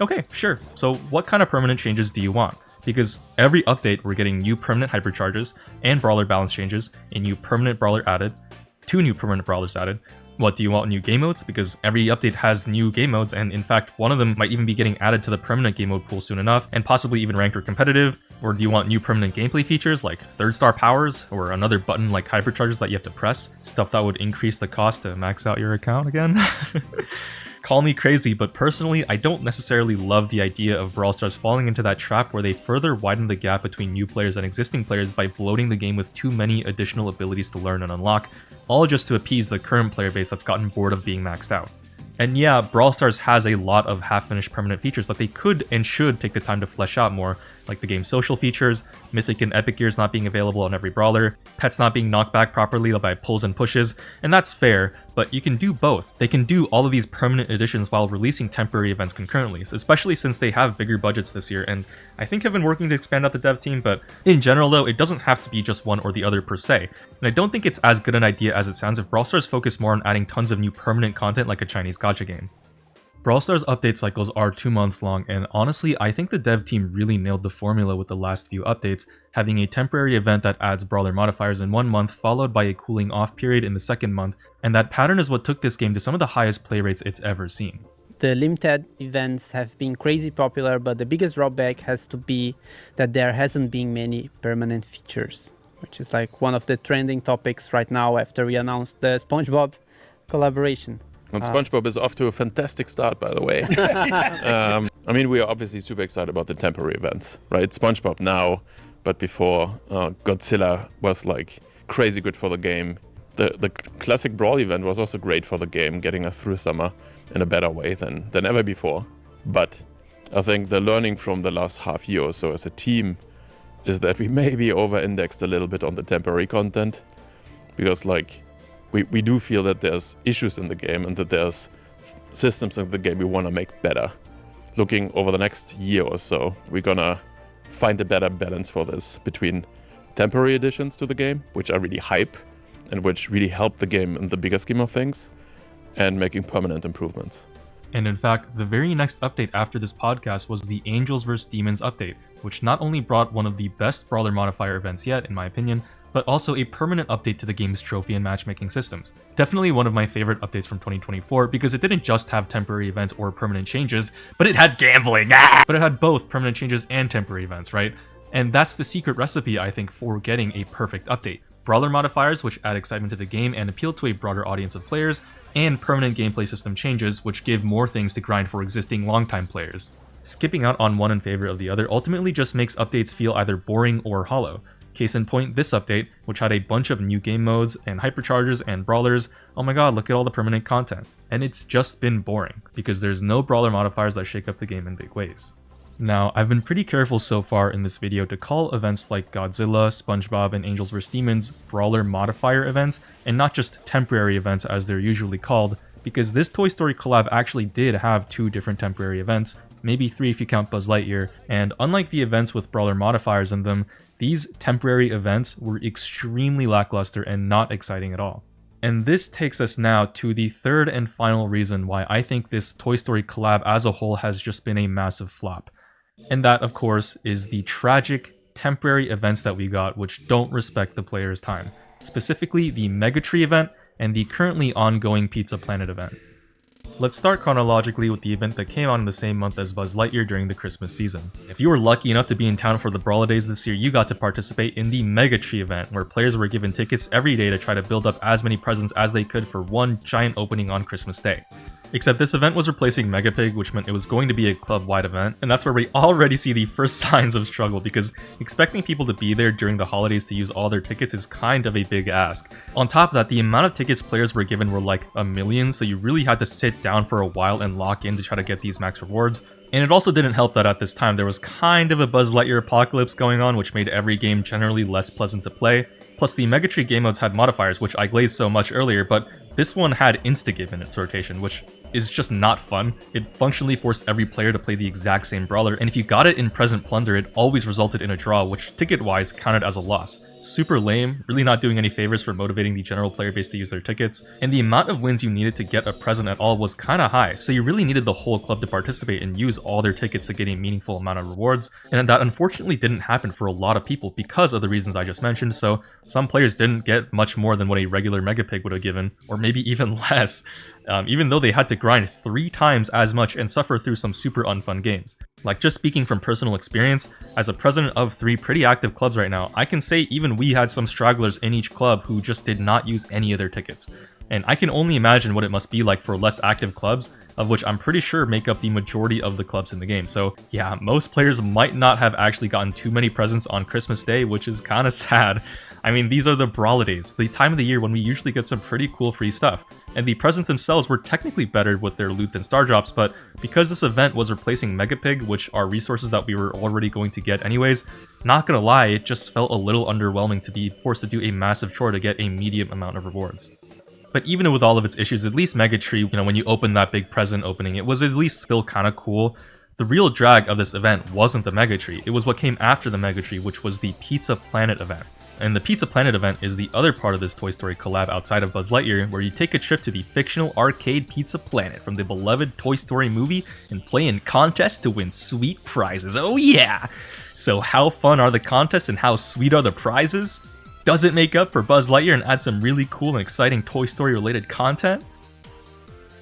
Okay, sure. So what kind of permanent changes do you want? Because every update we're getting new permanent hypercharges and brawler balance changes, a new permanent brawler added, 2 new permanent brawlers added. What, do you want new game modes? Because every update has new game modes, and in fact one of them might even be getting added to the permanent game mode pool soon enough, and possibly even ranked or competitive. Or do you want new permanent gameplay features like 3rd-star powers, or another button like hypercharges that you have to press? Stuff that would increase the cost to max out your account again? Call me crazy, but personally, I don't necessarily love the idea of Brawl Stars falling into that trap where they further widen the gap between new players and existing players by bloating the game with too many additional abilities to learn and unlock, all just to appease the current player base that's gotten bored of being maxed out. And yeah, Brawl Stars has a lot of half-finished permanent features that they could and should take the time to flesh out more, like the game's social features, Mythic and Epic Gears not being available on every brawler, pets not being knocked back properly by pulls and pushes, and that's fair, but you can do both. They can do all of these permanent additions while releasing temporary events concurrently, especially since they have bigger budgets this year, and I think have been working to expand out the dev team, but in general though, it doesn't have to be just one or the other per se, and I don't think it's as good an idea as it sounds if Brawl Stars focus more on adding tons of new permanent content like a Chinese gacha game. Brawl Stars update cycles are 2 months long, and honestly, I think the dev team really nailed the formula with the last few updates, having a temporary event that adds Brawler Modifiers in 1 month, followed by a cooling off period in the 2nd month, and that pattern is what took this game to some of the highest play rates it's ever seen.
The limited events have been crazy popular, but the biggest drawback has to be that there hasn't been many permanent features, which is like one of the trending topics right now after we announced the SpongeBob collaboration.
And SpongeBob is off to a fantastic start, by the way. I mean, we are obviously super excited about the temporary events, right? SpongeBob now, but before Godzilla was like crazy good for the game. The classic Brawl event was also great for the game, getting us through summer in a better way than ever before. But I think the learning from the last half year or so as a team is that we maybe over-indexed a little bit on the temporary content, because like we do feel that there's issues in the game and that there's systems in the game we want to make better. Looking over the next year or so, we're gonna find a better balance for this between temporary additions to the game, which are really hype and which really help the game in the bigger scheme of things, and making permanent improvements.
And in fact, the very next update after this podcast was the Angels vs Demons update, which not only brought one of the best Brawler Modifier events yet, in my opinion, but also a permanent update to the game's trophy and matchmaking systems. Definitely one of my favorite updates from 2024, because it didn't just have temporary events or permanent changes, but it had gambling! But it had both permanent changes and temporary events, right? And that's the secret recipe, I think, for getting a perfect update. Brawler Modifiers, which add excitement to the game and appeal to a broader audience of players, and permanent gameplay system changes, which give more things to grind for existing longtime players. Skipping out on one in favor of the other ultimately just makes updates feel either boring or hollow. Case in point, this update, which had a bunch of new game modes and hypercharges and brawlers, oh my god, look at all the permanent content. And it's just been boring, because there's no Brawler Modifiers that shake up the game in big ways. Now, I've been pretty careful so far in this video to call events like Godzilla, SpongeBob, and Angels vs. Demons Brawler Modifier events, and not just temporary events as they're usually called, because this Toy Story collab actually did have 2 different temporary events, maybe 3 if you count Buzz Lightyear, and unlike the events with Brawler Modifiers in them, these temporary events were extremely lackluster and not exciting at all. And this takes us now to the third and final reason why I think this Toy Story collab as a whole has just been a massive flop. And that, of course, is the tragic temporary events that we got which don't respect the player's time. Specifically, the Mega Tree event and the currently ongoing Pizza Planet event. Let's start chronologically with the event that came out in the same month as Buzz Lightyear during the Christmas season. If you were lucky enough to be in town for the Brawler Days this year, you got to participate in the Mega Tree event, where players were given tickets every day to try to build up as many presents as they could for one giant opening on Christmas Day. Except this event was replacing Mega Pig, which meant it was going to be a club-wide event, and that's where we already see the first signs of struggle, because expecting people to be there during the holidays to use all their tickets is kind of a big ask. On top of that, the amount of tickets players were given were like 1 million, so you really had to sit down for a while and lock in to try to get these max rewards. And it also didn't help that at this time there was kind of a Buzz Lightyear apocalypse going on, which made every game generally less pleasant to play. Plus the Mega Tree game modes had modifiers, which I glazed so much earlier, but this one had insta-give in its rotation, which is just not fun. It functionally forced every player to play the exact same brawler, and if you got it in Present Plunder, it always resulted in a draw, which ticket-wise counted as a loss. Super lame, really not doing any favors for motivating the general player base to use their tickets, and the amount of wins you needed to get a present at all was kinda high, so you really needed the whole club to participate and use all their tickets to get a meaningful amount of rewards, and that unfortunately didn't happen for a lot of people because of the reasons I just mentioned, so some players didn't get much more than what a regular Mega Pig would have given, or maybe even less, even though they had to grind 3 times as much and suffer through some super unfun games. Like, just speaking from personal experience, as a president of 3 pretty active clubs right now, I can say even we had some stragglers in each club who just did not use any of their tickets. And I can only imagine what it must be like for less active clubs, of which I'm pretty sure make up the majority of the clubs in the game. So yeah, most players might not have actually gotten too many presents on Christmas Day, which is kinda sad. I mean, these are the Brawler Days, the time of the year when we usually get some pretty cool free stuff. And the presents themselves were technically better with their loot than Star Drops, but because this event was replacing Mega Pig, which are resources that we were already going to get anyways, not gonna lie, it just felt a little underwhelming to be forced to do a massive chore to get a medium amount of rewards. But even with all of its issues, at least Mega Tree, when you open that big present opening, it was at least still kinda cool. The real drag of this event wasn't the Mega Tree, it was what came after the Mega Tree, which was the Pizza Planet event. And the Pizza Planet event is the other part of this Toy Story collab outside of Buzz Lightyear, where you take a trip to the fictional arcade Pizza Planet from the beloved Toy Story movie and play in contests to win sweet prizes. Oh yeah! So how fun are the contests and how sweet are the prizes? Does it make up for Buzz Lightyear and add some really cool and exciting Toy Story related content?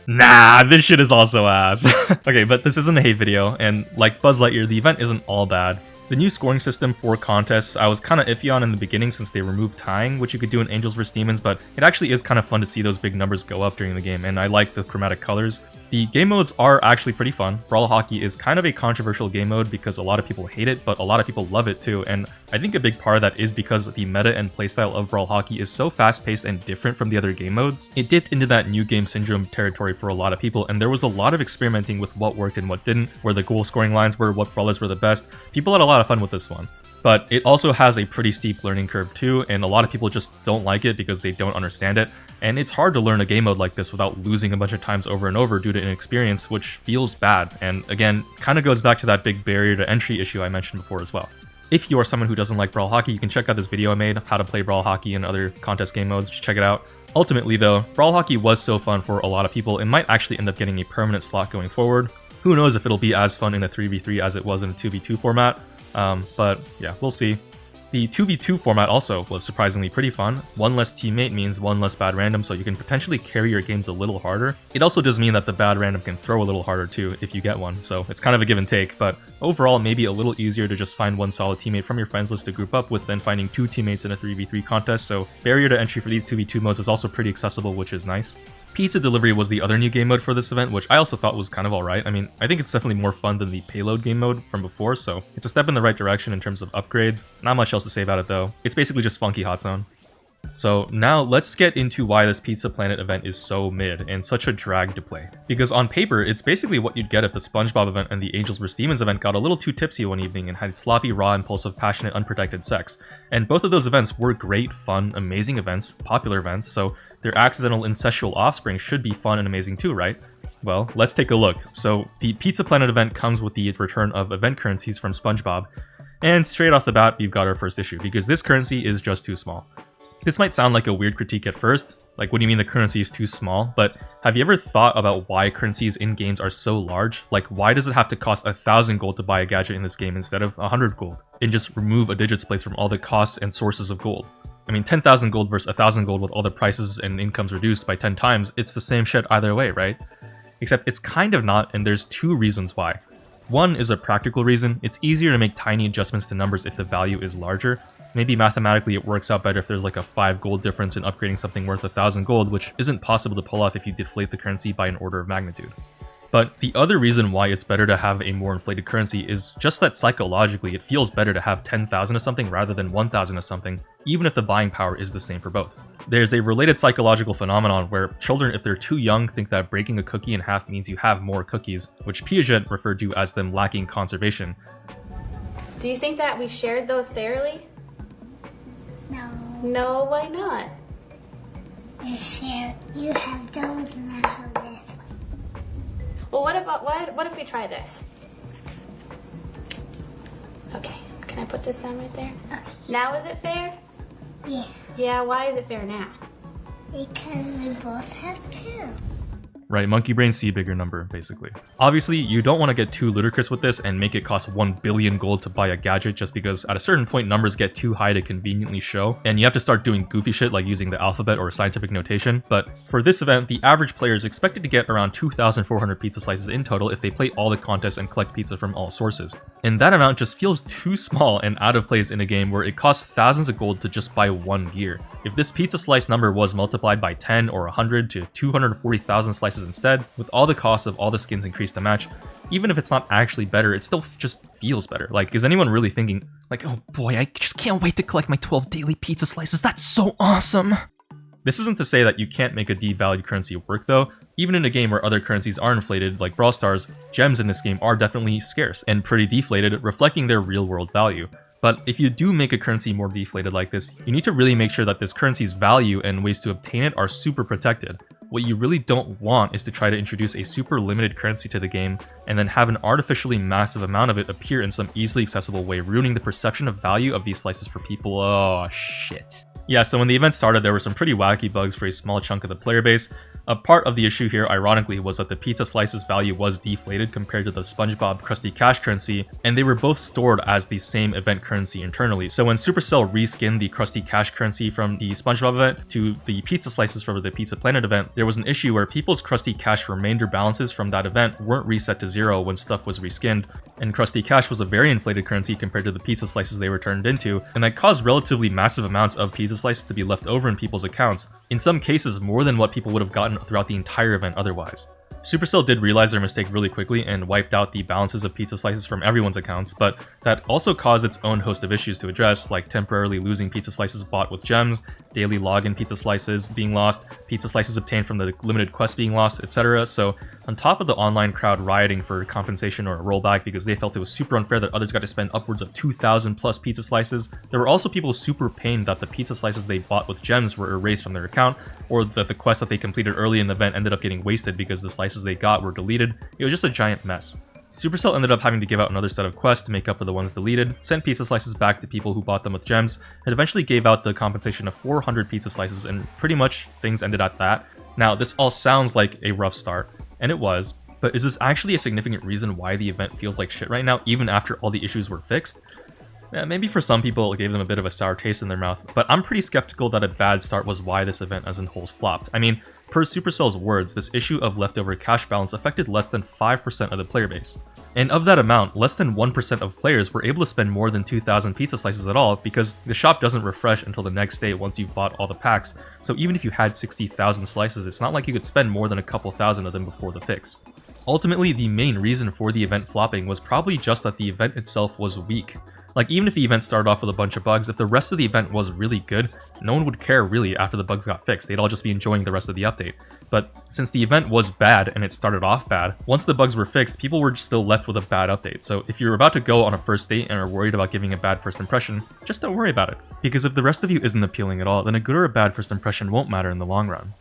Nah, this shit is also ass. Okay, but this isn't a hate video, and like Buzz Lightyear, the event isn't all bad. The new scoring system for contests I was kinda iffy on in the beginning since they removed tying, which you could do in Angels vs Demons, but it actually is kinda fun to see those big numbers go up during the game, and I like the chromatic colors. The game modes are actually pretty fun. Brawl Hockey is kind of a controversial game mode because a lot of people hate it, but a lot of people love it too, and I think a big part of that is because the meta and playstyle of Brawl Hockey is so fast-paced and different from the other game modes. It dipped into that new game syndrome territory for a lot of people, and there was a lot of experimenting with what worked and what didn't, where the goal scoring lines were, what brawlers were the best. People had a lot of fun with this one. But it also has a pretty steep learning curve too, and a lot of people just don't like it because they don't understand it. And it's hard to learn a game mode like this without losing a bunch of times over and over due to inexperience, which feels bad. And again, kind of goes back to that big barrier to entry issue I mentioned before as well. If you are someone who doesn't like Brawl Hockey, you can check out this video I made, how to play Brawl Hockey and other contest game modes, just check it out. Ultimately though, Brawl Hockey was so fun for a lot of people, it might actually end up getting a permanent slot going forward. Who knows if it'll be as fun in a 3v3 as it was in a 2v2 format. But yeah, we'll see. The 2v2 format also was surprisingly pretty fun. One less teammate means one less bad random, so you can potentially carry your games a little harder. It also does mean that the bad random can throw a little harder too if you get one, so it's kind of a give and take, but overall maybe a little easier to just find one solid teammate from your friends list to group up with than finding 2 teammates in a 3v3 contest, so barrier to entry for these 2v2 modes is also pretty accessible, which is nice. Pizza Delivery was the other new game mode for this event, which I also thought was kind of alright. I mean, I think it's definitely more fun than the Payload game mode from before, so it's a step in the right direction in terms of upgrades. Not much else to say about it though. It's basically just funky Hot Zone. So now let's get into why this Pizza Planet event is so mid and such a drag to play. Because on paper, it's basically what you'd get if the SpongeBob event and the Angels vs Demons event got a little too tipsy one evening and had sloppy, raw, impulsive, passionate, unprotected sex. And both of those events were great, fun, amazing events, popular events, so their accidental incestual offspring should be fun and amazing too, right? Well, let's take a look. So the Pizza Planet event comes with the return of event currencies from SpongeBob. And straight off the bat, we've got our first issue, because this currency is just too small. This might sound like a weird critique at first, like what do you mean the currency is too small? But have you ever thought about why currencies in games are so large? Like, why does it have to cost 1,000 gold to buy a gadget in this game instead of 100 gold? And just remove a digits place from all the costs and sources of gold. I mean, 10,000 gold versus 1,000 gold with all the prices and incomes reduced by 10 times, it's the same shit either way, right? Except it's kind of not, and there's two reasons why. One is a practical reason. It's easier to make tiny adjustments to numbers if the value is larger. Maybe mathematically it works out better if there's like a 5 gold difference in upgrading something worth 1,000 gold, which isn't possible to pull off if you deflate the currency by an order of magnitude. But the other reason why it's better to have a more inflated currency is just that psychologically it feels better to have 10,000 of something rather than 1,000 of something, even if the buying power is the same for both. There's a related psychological phenomenon where children, if they're too young, think that breaking a cookie in half means you have more cookies, which Piaget referred to as them lacking conservation.
Do you think that we shared those fairly?
No.
No, why not?
You share. You have those and I have this one.
Well, what if we try this? Okay, can I put this down right there?
Okay.
Now is it fair?
Yeah.
Yeah, why is it fair now?
Because we both have two.
Right, monkey brain, see bigger number, basically. Obviously, you don't want to get too ludicrous with this and make it cost 1 billion gold to buy a gadget just because at a certain point numbers get too high to conveniently show, and you have to start doing goofy shit like using the alphabet or scientific notation. But for this event, the average player is expected to get around 2,400 pizza slices in total if they play all the contests and collect pizza from all sources. And that amount just feels too small and out of place in a game where it costs thousands of gold to just buy one gear. If this pizza slice number was multiplied by 10 or 100 to 240,000 slices instead, with all the costs of all the skins increased to match, even if it's not actually better, it still just feels better. Like, is anyone really thinking, like, oh boy, I just can't wait to collect my 12 daily pizza slices, that's so awesome! This isn't to say that you can't make a devalued currency work though. Even in a game where other currencies are inflated, like Brawl Stars, gems in this game are definitely scarce and pretty deflated, reflecting their real world value. But if you do make a currency more deflated like this, you need to really make sure that this currency's value and ways to obtain it are super protected. What you really don't want is to try to introduce a super limited currency to the game and then have an artificially massive amount of it appear in some easily accessible way, ruining the perception of value of these slices for people. Oh shit. Yeah, so when the event started, there were some pretty wacky bugs for a small chunk of the player base. A part of the issue here, ironically, was that the pizza slices value was deflated compared to the SpongeBob Krusty Cash currency, and they were both stored as the same event currency internally. So when Supercell reskinned the Krusty Cash currency from the SpongeBob event to the pizza slices from the Pizza Planet event, there was an issue where people's Krusty Cash remainder balances from that event weren't reset to 0 when stuff was reskinned, and Krusty Cash was a very inflated currency compared to the pizza slices they were turned into, and that caused relatively massive amounts of pizza slices to be left over in people's accounts, in some cases more than what people would have gotten throughout the entire event otherwise. Supercell did realize their mistake really quickly and wiped out the balances of pizza slices from everyone's accounts, but that also caused its own host of issues to address, like temporarily losing pizza slices bought with gems, daily login pizza slices being lost, pizza slices obtained from the limited quest being lost, etc. So on top of the online crowd rioting for compensation or a rollback because they felt it was super unfair that others got to spend upwards of 2,000 plus pizza slices, there were also people super pained that the pizza slices they bought with gems were erased from their account, or that the quests that they completed early in the event ended up getting wasted because the slices they got were deleted. It was just a giant mess. Supercell ended up having to give out another set of quests to make up for the ones deleted, sent pizza slices back to people who bought them with gems, and eventually gave out the compensation of 400 pizza slices, and pretty much things ended at that. Now, this all sounds like a rough start, and it was, but is this actually a significant reason why the event feels like shit right now, even after all the issues were fixed? Yeah, maybe for some people it gave them a bit of a sour taste in their mouth, but I'm pretty skeptical that a bad start was why this event as in whole flopped. I mean, per Supercell's words, this issue of leftover cash balance affected less than 5% of the player base. And of that amount, less than 1% of players were able to spend more than 2,000 pizza slices at all because the shop doesn't refresh until the next day once you've bought all the packs, so even if you had 60,000 slices, it's not like you could spend more than a couple thousand of them before the fix. Ultimately, the main reason for the event flopping was probably just that the event itself was weak. Like, even if the event started off with a bunch of bugs, if the rest of the event was really good, no one would care really after the bugs got fixed. They'd all just be enjoying the rest of the update. But since the event was bad and it started off bad, once the bugs were fixed, people were still left with a bad update. So if you're about to go on a first date and are worried about giving a bad first impression, just don't worry about it. Because if the rest of you isn't appealing at all, then a good or a bad first impression won't matter in the long run.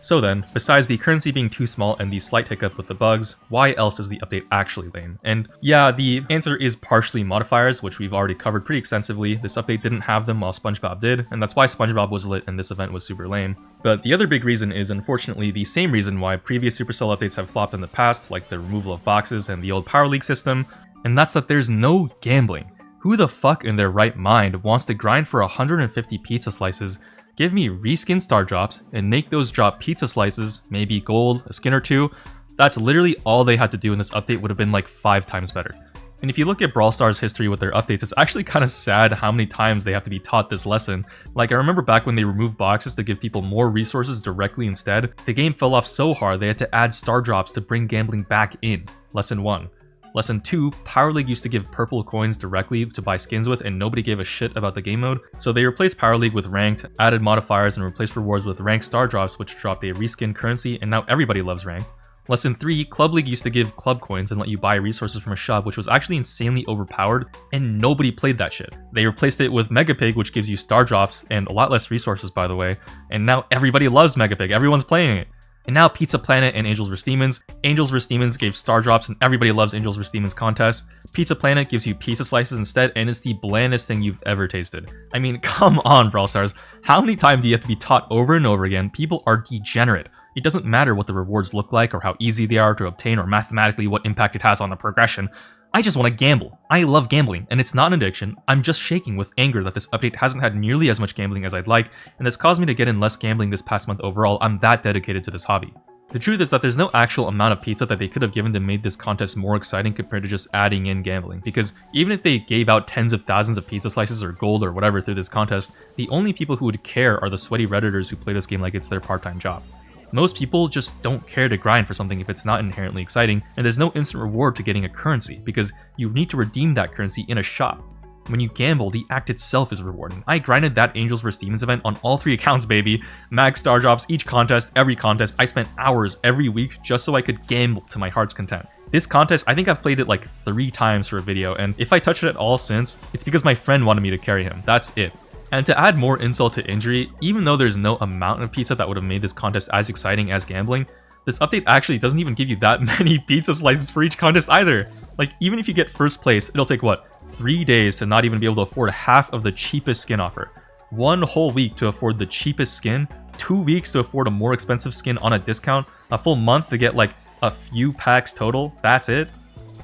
So then, besides the currency being too small and the slight hiccup with the bugs, why else is the update actually lame? And yeah, the answer is partially modifiers, which we've already covered pretty extensively. This update didn't have them while SpongeBob did, and that's why SpongeBob was lit and this event was super lame. But the other big reason is, unfortunately, the same reason why previous Supercell updates have flopped in the past, like the removal of boxes and the old Power League system, and that's that there's no gambling. Who the fuck in their right mind wants to grind for 150 pizza slices, give me reskin star drops, and make those drop pizza slices, maybe gold, a skin or two? That's literally all they had to do, and this update would have been like 5 times better. And if you look at Brawl Stars' history with their updates, it's actually kind of sad how many times they have to be taught this lesson. Like, I remember back when they removed boxes to give people more resources directly instead, the game fell off so hard they had to add star drops to bring gambling back in. Lesson 1. Lesson 2, Power League used to give purple coins directly to buy skins with, and nobody gave a shit about the game mode, so they replaced Power League with Ranked, added modifiers, and replaced rewards with Ranked Star Drops, which dropped a reskin currency, and now everybody loves Ranked. Lesson 3, Club League used to give club coins and let you buy resources from a shop, which was actually insanely overpowered, and nobody played that shit. They replaced it with Mega Pig, which gives you star drops, and a lot less resources by the way, and now everybody loves Mega Pig, everyone's playing it. And now Pizza Planet and Angels vs Demons. Angels vs Demons gave star drops and everybody loves Angels vs Demons contests. Pizza Planet gives you pizza slices instead, and it's the blandest thing you've ever tasted. I mean, come on, Brawl Stars. How many times do you have to be taught over and over again? People are degenerate. It doesn't matter what the rewards look like or how easy they are to obtain or mathematically what impact it has on the progression. I just want to gamble. I love gambling, and it's not an addiction. I'm just shaking with anger that this update hasn't had nearly as much gambling as I'd like, and that's caused me to get in less gambling this past month overall. I'm that dedicated to this hobby. The truth is that there's no actual amount of pizza that they could have given to make this contest more exciting compared to just adding in gambling, because even if they gave out tens of thousands of pizza slices or gold or whatever through this contest, the only people who would care are the sweaty Redditors who play this game like it's their part-time job. Most people just don't care to grind for something if it's not inherently exciting, and there's no instant reward to getting a currency, because you need to redeem that currency in a shop. When you gamble, the act itself is rewarding. I grinded that Angels vs Demons event on all 3 accounts, baby. Max star drops each contest, every contest. I spent hours every week just so I could gamble to my heart's content. This contest, I think I've played it like 3 times for a video, and if I touched it at all since, it's because my friend wanted me to carry him. That's it. And to add more insult to injury, even though there's no amount of pizza that would have made this contest as exciting as gambling, this update actually doesn't even give you that many pizza slices for each contest either. Like, even if you get first place, it'll take what, 3 days to not even be able to afford half of the cheapest skin offer. 1 whole week to afford the cheapest skin, 2 weeks to afford a more expensive skin on a discount, a full month to get like a few packs total. That's it.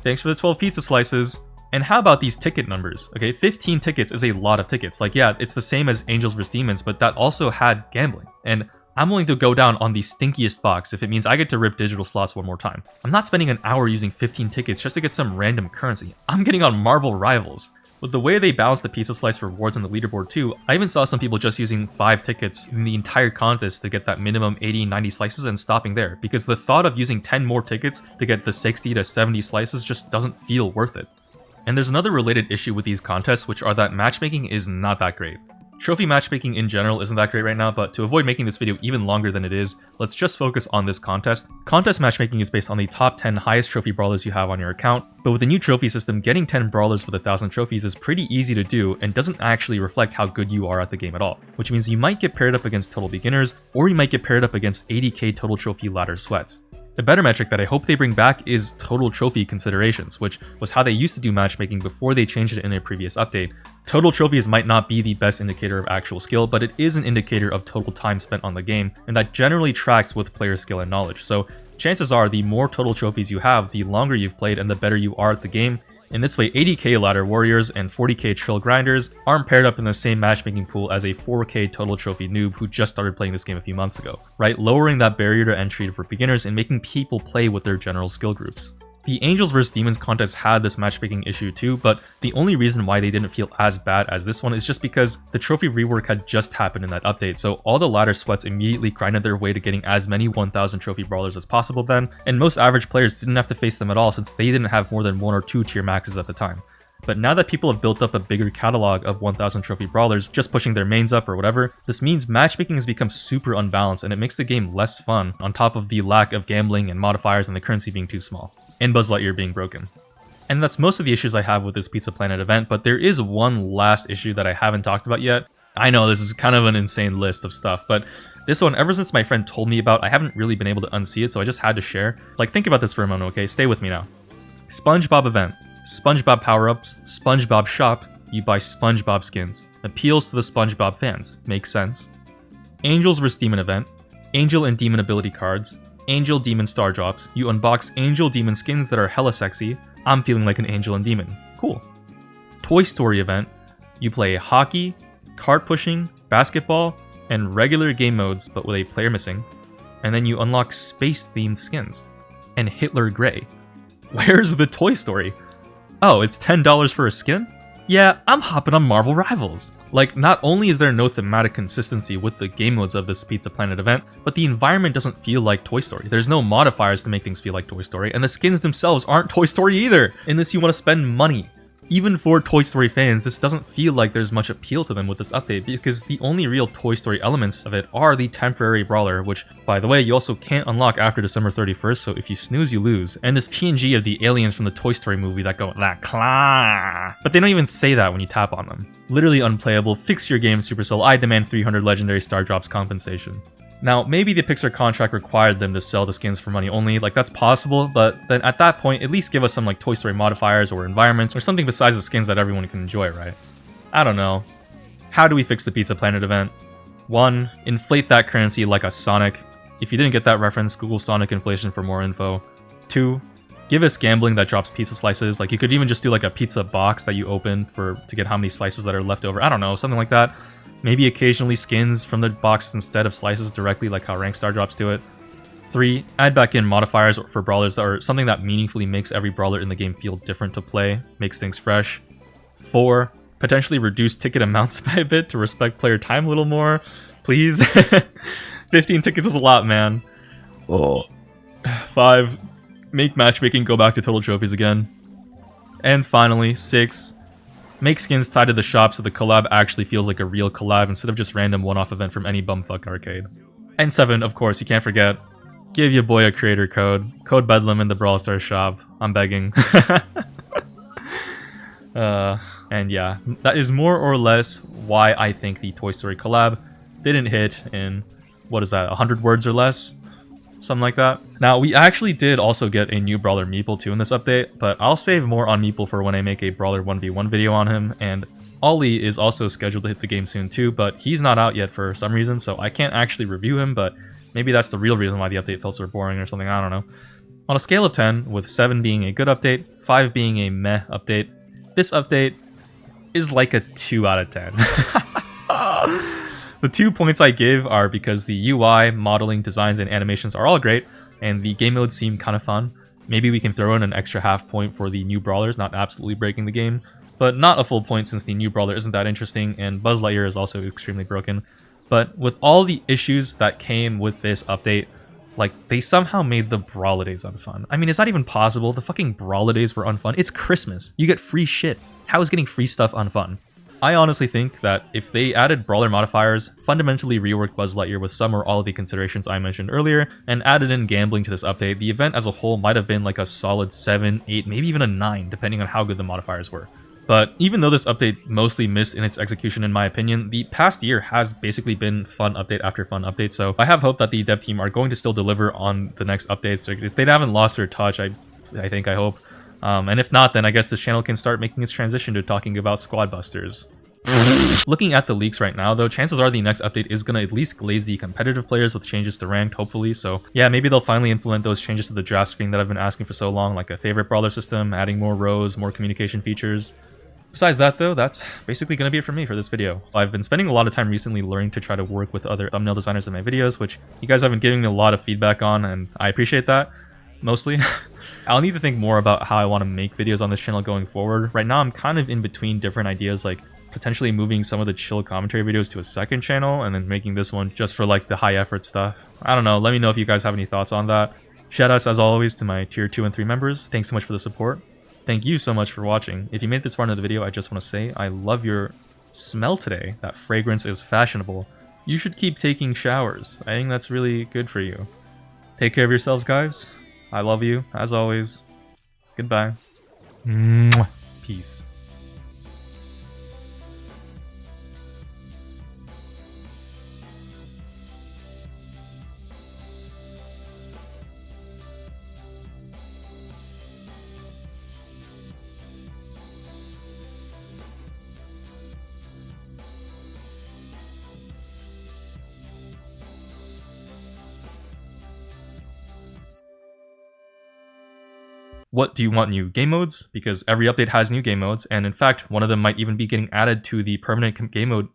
Thanks for the 12 pizza slices. And how about these ticket numbers? Okay, 15 tickets is a lot of tickets. Like, yeah, it's the same as Angels vs Demons, but that also had gambling. And I'm willing to go down on the stinkiest box if it means I get to rip digital slots one more time. I'm not spending an hour using 15 tickets just to get some random currency. I'm getting on Marvel Rivals. With the way they balance the pizza slice rewards on the leaderboard too, I even saw some people just using 5 tickets in the entire contest to get that minimum 80-90 slices and stopping there, because the thought of using 10 more tickets to get the 60 to 70 slices just doesn't feel worth it. And there's another related issue with these contests, which are that matchmaking is not that great. Trophy matchmaking in general isn't that great right now, but to avoid making this video even longer than it is, let's just focus on this contest. Contest matchmaking is based on the top 10 highest trophy brawlers you have on your account, but with the new trophy system, getting 10 brawlers with 1,000 trophies is pretty easy to do and doesn't actually reflect how good you are at the game at all, which means you might get paired up against total beginners, or you might get paired up against 80k total trophy ladder sweats. The better metric that I hope they bring back is total trophy considerations, which was how they used to do matchmaking before they changed it in a previous update. Total trophies might not be the best indicator of actual skill, but it is an indicator of total time spent on the game, and that generally tracks with player skill and knowledge. So chances are the more total trophies you have, the longer you've played and the better you are at the game. In this way, 80k ladder warriors and 40k trill grinders aren't paired up in the same matchmaking pool as a 4k total trophy noob who just started playing this game a few months ago, right? Lowering that barrier to entry for beginners and making people play with their general skill groups. The Angels vs Demons contest had this matchmaking issue too, but the only reason why they didn't feel as bad as this one is just because the trophy rework had just happened in that update, so all the ladder sweats immediately grinded their way to getting as many 1000 trophy brawlers as possible then, and most average players didn't have to face them at all since they didn't have more than 1 or 2 tier maxes at the time. But now that people have built up a bigger catalog of 1000 trophy brawlers, just pushing their mains up or whatever, this means matchmaking has become super unbalanced and it makes the game less fun, on top of the lack of gambling and modifiers and the currency being too small, and Buzz Lightyear being broken. And that's most of the issues I have with this Pizza Planet event, but there is one last issue that I haven't talked about yet. I know this is kind of an insane list of stuff, but this one, ever since my friend told me about, I haven't really been able to unsee it, so I just had to share. Like, think about this for a moment, okay? Stay with me now. SpongeBob event. SpongeBob power-ups, SpongeBob shop, you buy SpongeBob skins. Appeals to the SpongeBob fans. Makes sense. Angels vs Demon event. Angel and Demon ability cards. Angel Demon star drops. You unbox Angel Demon skins that are hella sexy. I'm feeling like an Angel and Demon. Cool. Toy Story event. You play hockey, cart pushing, basketball, and regular game modes, but with a player missing. And then you unlock space-themed skins. And Hitler Grey. Where's the Toy Story? Oh, it's $10 for a skin? Yeah, I'm hopping on Marvel Rivals. Like, not only is there no thematic consistency with the game modes of this Pizza Planet event, but the environment doesn't feel like Toy Story. There's no modifiers to make things feel like Toy Story, and the skins themselves aren't Toy Story either, unless you want to spend money. Even for Toy Story fans, this doesn't feel like there's much appeal to them with this update, because the only real Toy Story elements of it are the Temporary Brawler, which, by the way, you also can't unlock after December 31st, so if you snooze, you lose. And this PNG of the aliens from the Toy Story movie that go, "La claw." But they don't even say that when you tap on them. Literally unplayable. Fix your game, Supercell. I demand 300 legendary star drops compensation. Now, maybe the Pixar contract required them to sell the skins for money only, like that's possible, but then at that point, at least give us some like Toy Story modifiers or environments or something besides the skins that everyone can enjoy, right? I don't know. How do we fix the Pizza Planet event? 1. Inflate that currency like a Sonic. If you didn't get that reference, Google Sonic inflation for more info. 2. Give us gambling that drops pizza slices, like you could even just do like a pizza box that you open to get how many slices that are left over, I don't know, something like that. Maybe occasionally skins from the boxes instead of slices directly, like how rank star drops do it. 3. Add back in modifiers for brawlers or something that meaningfully makes every brawler in the game feel different to play, makes things fresh. 4. Potentially reduce ticket amounts by a bit to respect player time a little more, please. 15 tickets is a lot, man. 5. Make matchmaking go back to total trophies again. And finally, 6. Make skins tied to the shop so the collab actually feels like a real collab instead of just random one-off event from any bumfuck arcade. And 7, of course, you can't forget, give your boy a creator code. Code Bedlam in the Brawl Stars shop. I'm begging. And yeah, that is more or less why I think the Toy Story collab didn't hit in, what is that, 100 words or less? Something like that. Now, we actually did also get a new Brawler Meeple too in this update, but I'll save more on Meeple for when I make a Brawler 1v1 video on him, and Ollie is also scheduled to hit the game soon too, but he's not out yet for some reason, so I can't actually review him, but maybe that's the real reason why the update felt so boring or something, I don't know. On a scale of 10, with 7 being a good update, 5 being a meh update, this update is like a 2 out of 10. The 2 points I give are because the UI, modeling, designs, and animations are all great, and the game modes seem kind of fun. Maybe we can throw in an extra half point for the new brawlers, not absolutely breaking the game, but not a full point since the new brawler isn't that interesting, and Buzz Lightyear is also extremely broken. But with all the issues that came with this update, like, they somehow made the Brawladays unfun. I mean, is that even possible? The fucking Brawladays were unfun. It's Christmas. You get free shit. How is getting free stuff unfun? I honestly think that if they added Brawler Modifiers, fundamentally reworked Buzz Lightyear with some or all of the considerations I mentioned earlier, and added in gambling to this update, the event as a whole might have been like a solid 7, 8, maybe even a 9, depending on how good the modifiers were. But even though this update mostly missed in its execution in my opinion, the past year has basically been fun update after fun update, so I have hope that the dev team are going to still deliver on the next updates. If they haven't lost their touch, I hope. And if not, then I guess this channel can start making its transition to talking about Squad Busters. Looking at the leaks right now though, chances are the next update is going to at least glaze the competitive players with changes to ranked, hopefully. So yeah, maybe they'll finally implement those changes to the draft screen that I've been asking for so long, like a favorite brawler system, adding more rows, more communication features. Besides that though, that's basically going to be it for me for this video. I've been spending a lot of time recently learning to try to work with other thumbnail designers in my videos, which you guys have been giving me a lot of feedback on, and I appreciate that, mostly. I'll need to think more about how I want to make videos on this channel going forward. Right now I'm kind of in between different ideas, like potentially moving some of the chill commentary videos to a second channel and then making this one just for like the high effort stuff. I don't know, let me know if you guys have any thoughts on that. Shoutouts as always to my tier 2 and 3 members. Thanks so much for the support. thank you so much for watching. If you made it this far into the video, I just want to say I love your smell today. That fragrance is fashionable. You should keep taking showers. I think that's really good for you. Take care of yourselves, guys. I love you, as always. Goodbye. Mwah. Peace. What do you want new game modes? Because every update has new game modes, and in fact, one of them might even be getting added to the permanent game mode.